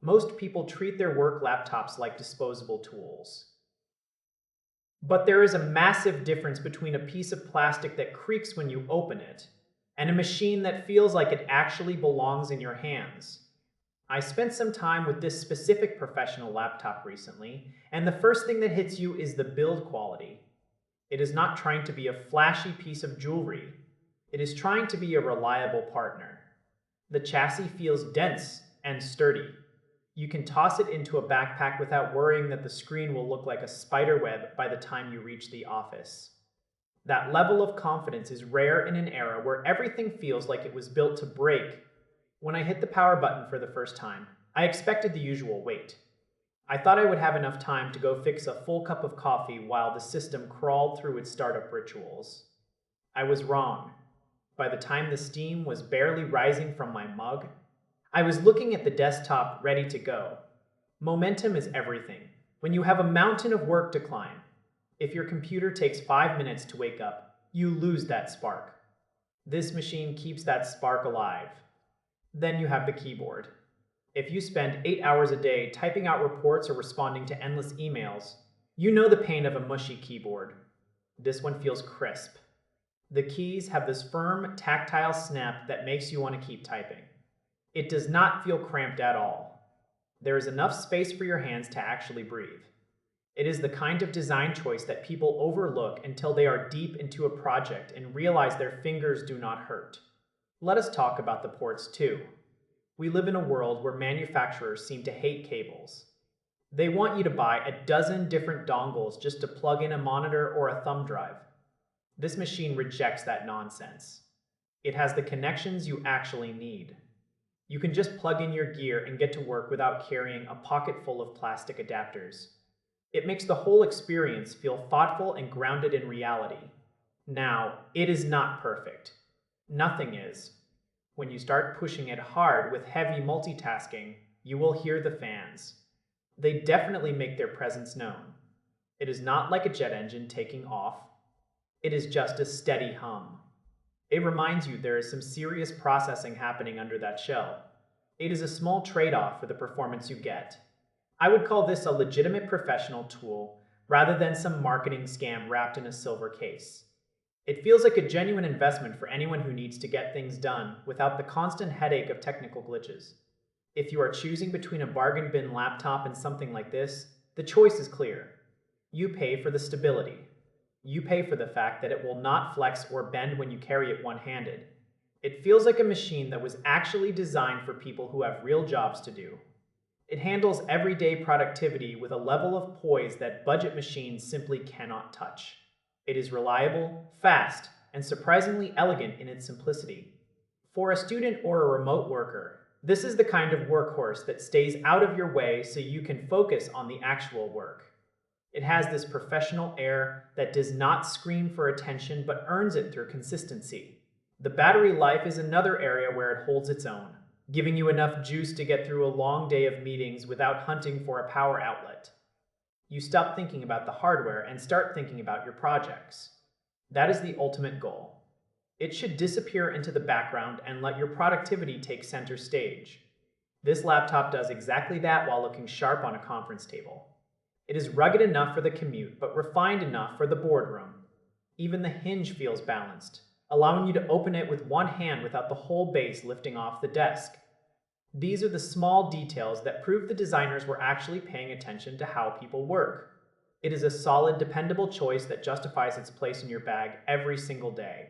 Most people treat their work laptops like disposable tools. But there is a massive difference between a piece of plastic that creaks when you open it and a machine that feels like it actually belongs in your hands. I spent some time with this specific professional laptop recently, and the first thing that hits you is the build quality. It is not trying to be a flashy piece of jewelry. It is trying to be a reliable partner. The chassis feels dense and sturdy. You can toss it into a backpack without worrying that the screen will look like a spider web by the time you reach the office. That level of confidence is rare in an era where everything feels like it was built to break. When I hit the power button for the first time, I expected the usual wait. I thought I would have enough time to go fix a full cup of coffee while the system crawled through its startup rituals. I was wrong. By the time the steam was barely rising from my mug, I was looking at the desktop ready to go. Momentum is everything. When you have a mountain of work to climb, if your computer takes 5 minutes to wake up, you lose that spark. This machine keeps that spark alive. Then you have the keyboard. If you spend 8 hours a day typing out reports or responding to endless emails, you know the pain of a mushy keyboard. This one feels crisp. The keys have this firm, tactile snap that makes you want to keep typing. It does not feel cramped at all. There is enough space for your hands to actually breathe. It is the kind of design choice that people overlook until they are deep into a project and realize their fingers do not hurt. Let us talk about the ports too. We live in a world where manufacturers seem to hate cables. They want you to buy a dozen different dongles just to plug in a monitor or a thumb drive. This machine rejects that nonsense. It has the connections you actually need. You can just plug in your gear and get to work without carrying a pocket full of plastic adapters. It makes the whole experience feel thoughtful and grounded in reality. Now, it is not perfect. Nothing is. When you start pushing it hard with heavy multitasking, you will hear the fans. They definitely make their presence known. It is not like a jet engine taking off. It is just a steady hum. It reminds you there is some serious processing happening under that shell. It is a small trade-off for the performance you get. I would call this a legitimate professional tool rather than some marketing scam wrapped in a silver case. It feels like a genuine investment for anyone who needs to get things done without the constant headache of technical glitches. If you are choosing between a bargain bin laptop and something like this, the choice is clear. You pay for the stability. You pay for the fact that it will not flex or bend when you carry it one-handed. It feels like a machine that was actually designed for people who have real jobs to do. It handles everyday productivity with a level of poise that budget machines simply cannot touch. It is reliable, fast, and surprisingly elegant in its simplicity. For a student or a remote worker, this is the kind of workhorse that stays out of your way so you can focus on the actual work. It has this professional air that does not scream for attention but earns it through consistency. The battery life is another area where it holds its own, giving you enough juice to get through a long day of meetings without hunting for a power outlet. You stop thinking about the hardware and start thinking about your projects. That is the ultimate goal. It should disappear into the background and let your productivity take center stage. This laptop does exactly that while looking sharp on a conference table. It is rugged enough for the commute, but refined enough for the boardroom. Even the hinge feels balanced, allowing you to open it with one hand without the whole base lifting off the desk. These are the small details that prove the designers were actually paying attention to how people work. It is a solid, dependable choice that justifies its place in your bag every single day.